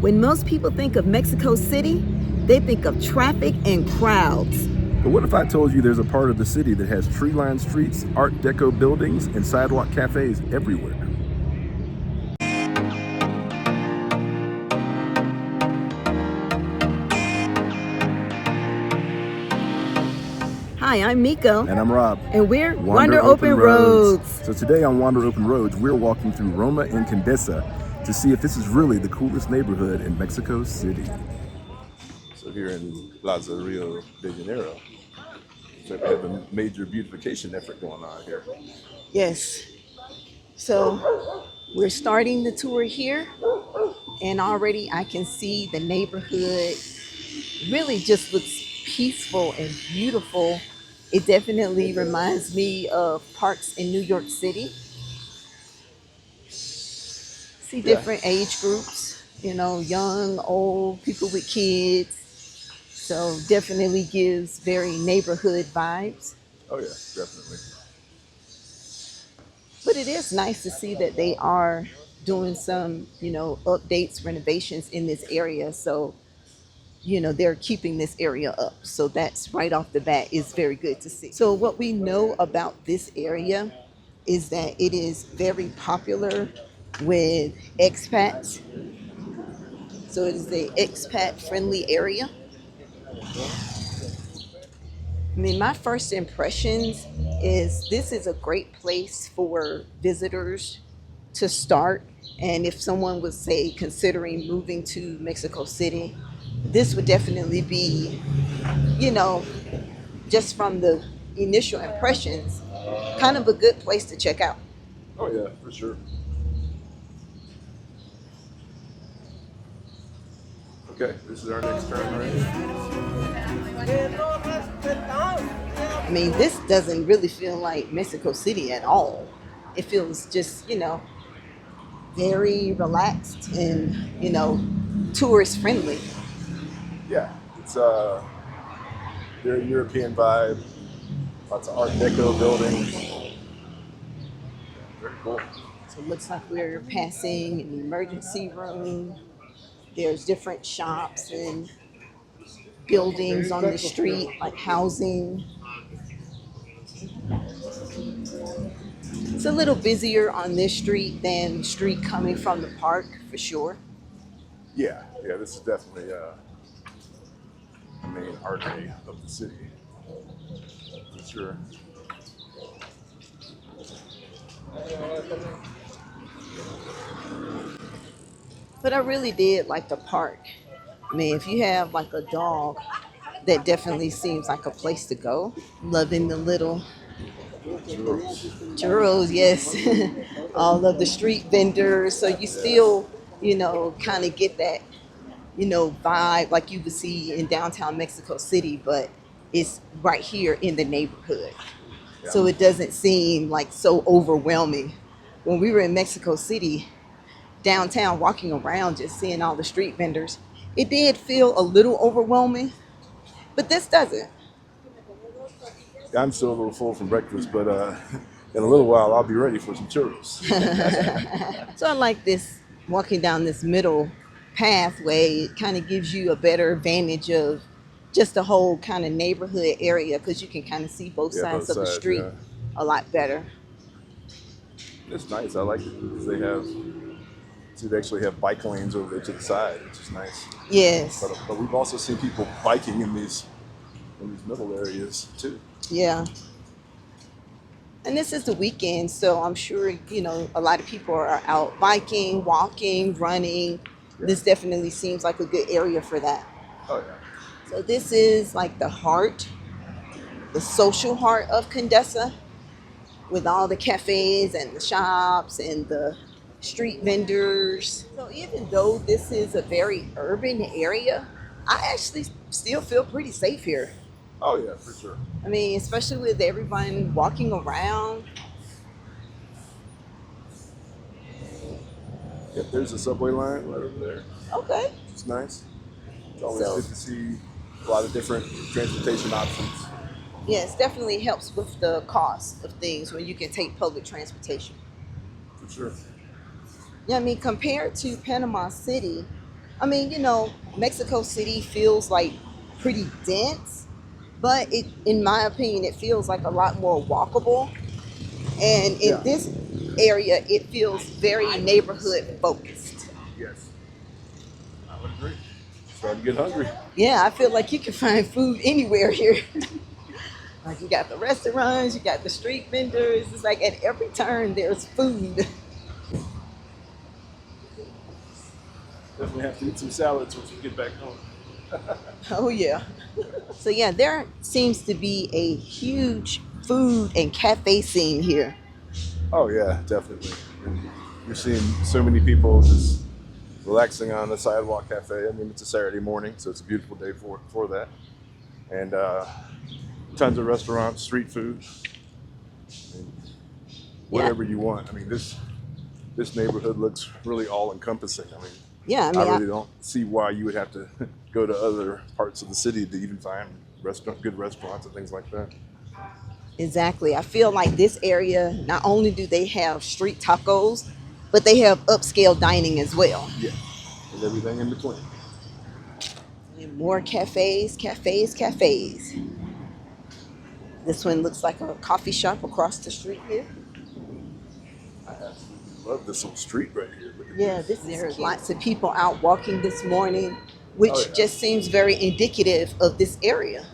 When most people think of Mexico City, they think of traffic and crowds. But what if I told you there's a part of the city that has tree-lined streets, Art Deco buildings, and sidewalk cafes everywhere? Hi, I'm Miko. And I'm Rob. And we're Wander Open Roads. So today on Wander Open Roads, we're walking through Roma and Condesa to see if this is really the coolest neighborhood in Mexico City. So here in Plaza Rio de Janeiro, so we have a major beautification effort going on here. Yes. So we're starting the tour here, and already I can see the neighborhood really just looks peaceful and beautiful. It definitely reminds me of parks in New York City. See different age groups, you know, young, old, people with kids. So definitely gives very neighborhood vibes. Oh yeah, definitely. But it is nice to see that they are doing some, you know, updates, renovations in this area. So, you know, they're keeping this area up. So that's right off the bat is very good to see. So what we know about this area is that it is very popular with expats. So it is the expat friendly area. I mean, my first impressions is this is a great place for visitors to start. And if someone was, say, considering moving to Mexico City, this would definitely be, you know, just from the initial impressions, kind of a good place to check out. Oh yeah, for sure. Okay, this is our next turn right here. I mean, this doesn't really feel like Mexico City at all. It feels just, you know, very relaxed and, you know, tourist friendly. Yeah, it's very European vibe. Lots of Art Deco buildings. Very cool. So it looks like we're passing an emergency room. There's different shops and buildings on the street, like housing. It's a little busier on this street than the street coming from the park, for sure. Yeah, this is definitely the main artery of the city, for sure. But I really did like the park. I mean, if you have like a dog, that definitely seems like a place to go. Loving the little churros, yes. All of the street vendors. So you still, you know, kind of get that, you know, vibe like you would see in downtown Mexico City, but it's right here in the neighborhood. Yeah. So it doesn't seem like so overwhelming. When we were in Mexico City, downtown, walking around, just seeing all the street vendors, it did feel a little overwhelming, but this doesn't. I'm still a little full from breakfast, but in a little while I'll be ready for some churros. So I like this, walking down this middle pathway. It kind of gives you a better vantage of just the whole kind of neighborhood area, because you can kind of see both sides of the street a lot better. It's nice. I like it because they actually have bike lanes over there to the side, which is nice. Yes. But we've also seen people biking in these middle areas too. Yeah. And this is the weekend, so I'm sure, you know, a lot of people are out biking, walking, running. Yeah. This definitely seems like a good area for that. Oh yeah. So this is like the heart, the social heart of Condesa, with all the cafes and the shops and the street vendors. So even though this is a very urban area, I actually still feel pretty safe here. Oh yeah, for sure. I mean, especially with everyone walking around. Yep, there's a subway line right over there. Okay. It's nice. It's always good to see a lot of different transportation options. Yes, definitely helps with the cost of things when you can take public transportation. For sure. Yeah, I mean, compared to Panama City, I mean, Mexico City feels like pretty dense, but in my opinion, it feels like a lot more walkable. And in Yeah. this area, it feels very neighborhood focused. Yes. I would agree. Starting to get hungry. Yeah, I feel like you can find food anywhere here. Like you got the restaurants, you got the street vendors. It's like at every turn there's food. Definitely have to eat some salads once we get back home. Oh yeah. So yeah, there seems to be a huge food and cafe scene here. Oh yeah, definitely. And you're seeing so many people just relaxing on the sidewalk cafe. I mean, it's a Saturday morning, so it's a beautiful day for that. And tons of restaurants, street food, and Yeah. whatever you want. I mean, this neighborhood looks really all encompassing. I mean, Yeah, I I mean, really don't see why you would have to go to other parts of the city to even find good restaurants and things like that. exactly. I feel like this area, not only do they have street tacos, but they have upscale dining as well. Yeah, and everything in between. And more cafes, cafes, cafes. This one looks like a coffee shop across the street here. I absolutely love this little street right here. Look at Yeah, this. there's lots of people out walking this morning, Oh which yeah. just seems very indicative of this area.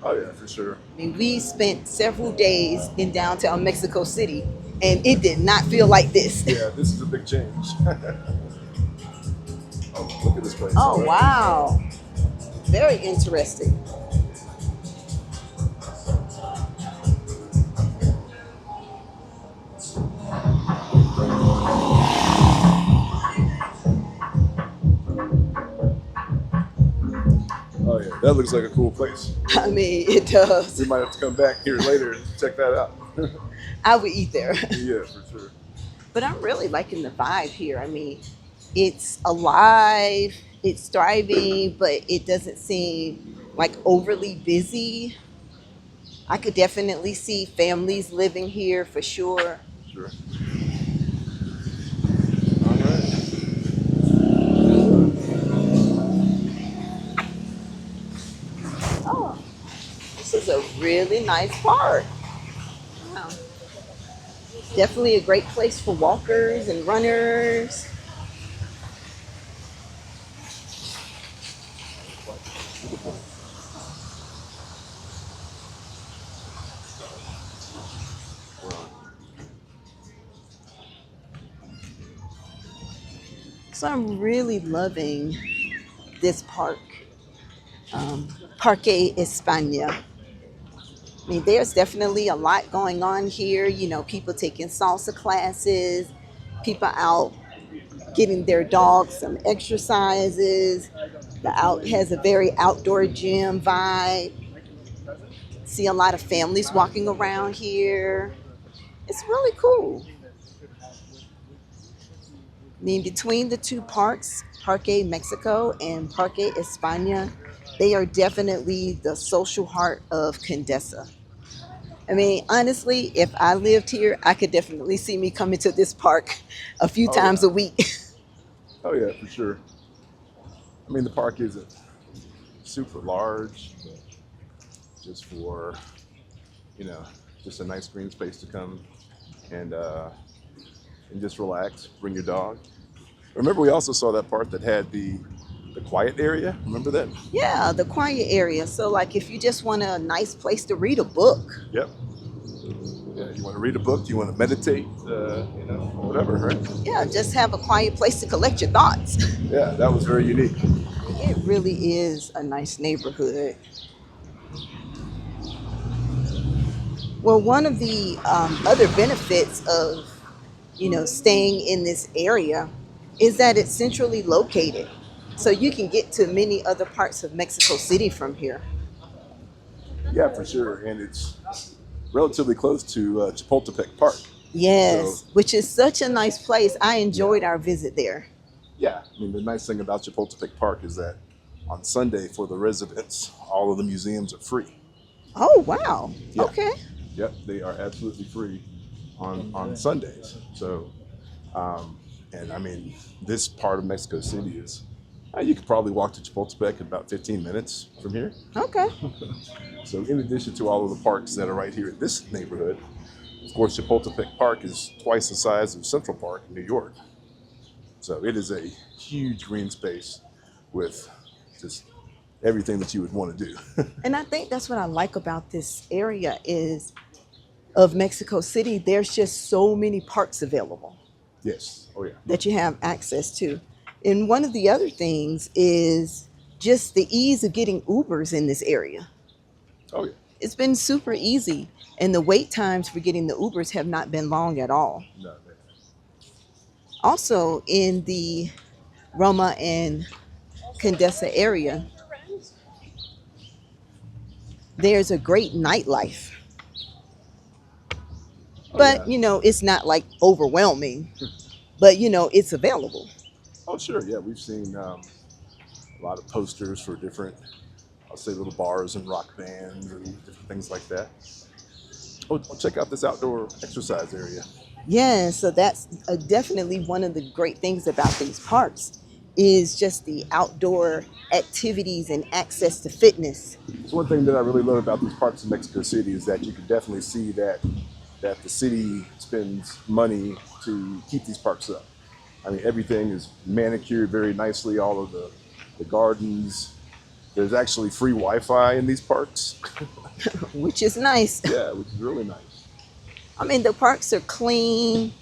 Oh yeah, for sure. I mean, we spent several days in downtown Mexico City, and it did not feel like this. Yeah, this is a big change. Oh, look at this place. Oh, wow. Very interesting. Oh yeah, that looks like a cool place. I mean, it does. We might have to come back here later and check that out. I would eat there. Yeah, for sure. But I'm really liking the vibe here. I mean, it's alive, it's thriving, but it doesn't seem like overly busy. I could definitely see families living here for sure. Sure. All right. Oh, this is a really nice park. Wow. Definitely a great place for walkers and runners. So I'm really loving this park, Parque España. I mean, there's definitely a lot going on here. People taking salsa classes, people out getting their dogs some exercises. The out has a very outdoor gym vibe. See a lot of families walking around here. It's really cool. I mean, between the two parks, Parque Mexico and Parque España, they are definitely the social heart of Condesa. I mean, honestly, if I lived here, I could definitely see me coming to this park a few Oh times yeah. a week. Oh yeah, for sure. I mean, the park isn't super large, but just for you know, just a nice green space to come and uh, and just relax. Bring your dog. Remember, we also saw that part that had the quiet area. Remember that? Yeah, the quiet area. So, like, if you just want a nice place to read a book, Yep. Yeah. You want to read a book? You want to meditate? Whatever, right? yeah, just have a quiet place to collect your thoughts. Yeah, that was very unique. It really is a nice neighborhood. Well, one of the other benefits of, staying in this area is that it's centrally located. So you can get to many other parts of Mexico City from here. Yeah, for sure. And it's relatively close to Chapultepec Park. Yes, So, which is such a nice place. I enjoyed our visit there. yeah, I mean, the nice thing about Chapultepec Park is that on Sunday for the residents, all of the museums are free. Oh, wow. Yeah. Okay. Yep, they are absolutely free on Sundays. So, and I mean, this part of Mexico City is You could probably walk to Chapultepec in about 15 minutes from here. Okay. So in addition to all of the parks that are right here in this neighborhood, of course, Chapultepec Park is twice the size of Central Park in New York. So it is a huge green space with just everything that you would want to do. And I think that's what I like about this area is of Mexico City. There's just so many parks available Yes. Oh, yeah. that you have access to. And one of the other things is just the ease of getting Ubers in this area. Oh, yeah. It's been super easy, and the wait times for getting the Ubers have not been long at all. No, man. Also, in the Roma and Condesa area, there's a great nightlife. Oh, But, yeah. it's not like overwhelming, but, it's available. Oh, sure. Yeah, we've seen a lot of posters for different, I'll say, little bars and rock bands and different things like that. Oh, check out this outdoor exercise area. Yeah, so that's definitely one of the great things about these parks is just the outdoor activities and access to fitness. It's one thing that I really love about these parks in Mexico City is that you can definitely see that the city spends money to keep these parks up. I mean, everything is manicured very nicely, all of the gardens. There's actually free Wi-Fi in these parks. Which is nice. Yeah, which is really nice. I mean, the parks are clean,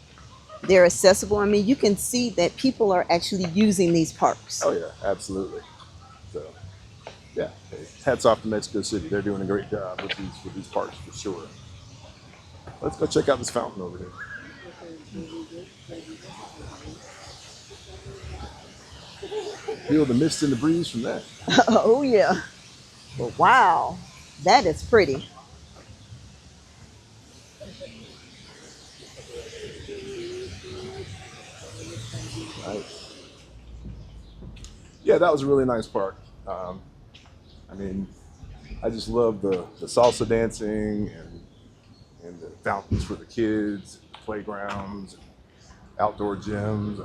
they're accessible. I mean, you can see that people are actually using these parks. Oh, yeah, absolutely. So, yeah, hey, hats off to Mexico City. They're doing a great job with these parks for sure. Let's go check out this fountain over here. Feel the mist and the breeze from that. Oh, yeah. But wow, that is pretty. Nice. Yeah, that was a really nice park. I mean, I just love the salsa dancing and the fountains for the kids, playgrounds, outdoor gyms.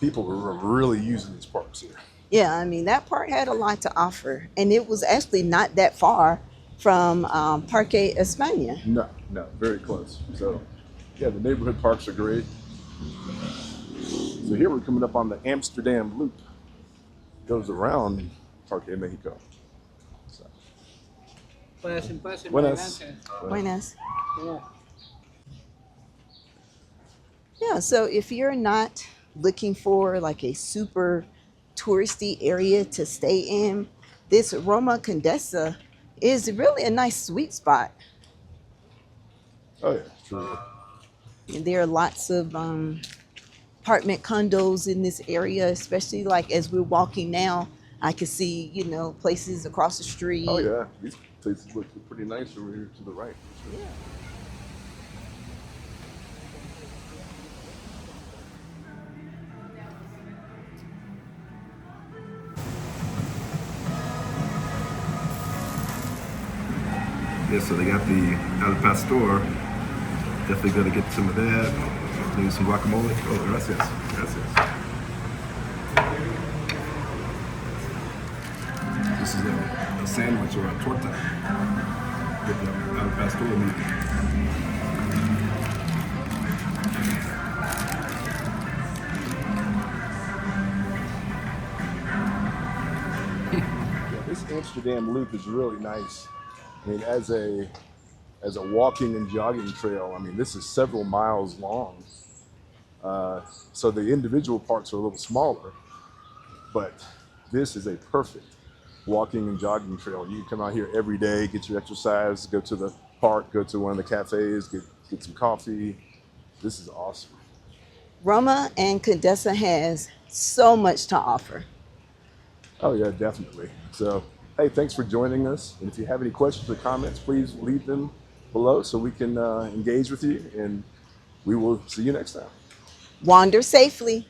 People were really using these parks here. Yeah, I mean, that park had a lot to offer. And it was actually not that far from Parque España. No, very close. So, yeah, the neighborhood parks are great. So here we're coming up on the Amsterdam Loop. Goes around Parque Mexico. So. Pasen, pasen, Buenas. adelante. Buenas. Yeah. Yeah, so if you're not looking for like a super touristy area to stay in, this Roma Condesa is really a nice sweet spot. Oh yeah, true. And there are lots of apartment condos in this area, especially like as we're walking now, I can see, places across the street. Oh yeah, these places look pretty nice over here to the right. Sure. Yeah, so they got the al pastor. Definitely gonna get some of that. Maybe some guacamole. Oh, gracias, gracias. This is a sandwich or a torta with the al pastor meat. Yeah, this Amsterdam Loop is really nice. I mean, as a walking and jogging trail, I mean, this is several miles long. So the individual parks are a little smaller, but this is a perfect walking and jogging trail. You can come out here every day, get your exercise, go to the park, go to one of the cafes, get some coffee. This is awesome. Roma and Condesa has so much to offer. Oh yeah, definitely. So, hey, thanks for joining us. And if you have any questions or comments, please leave them below so we can engage with you. And we will see you next time. Wander safely.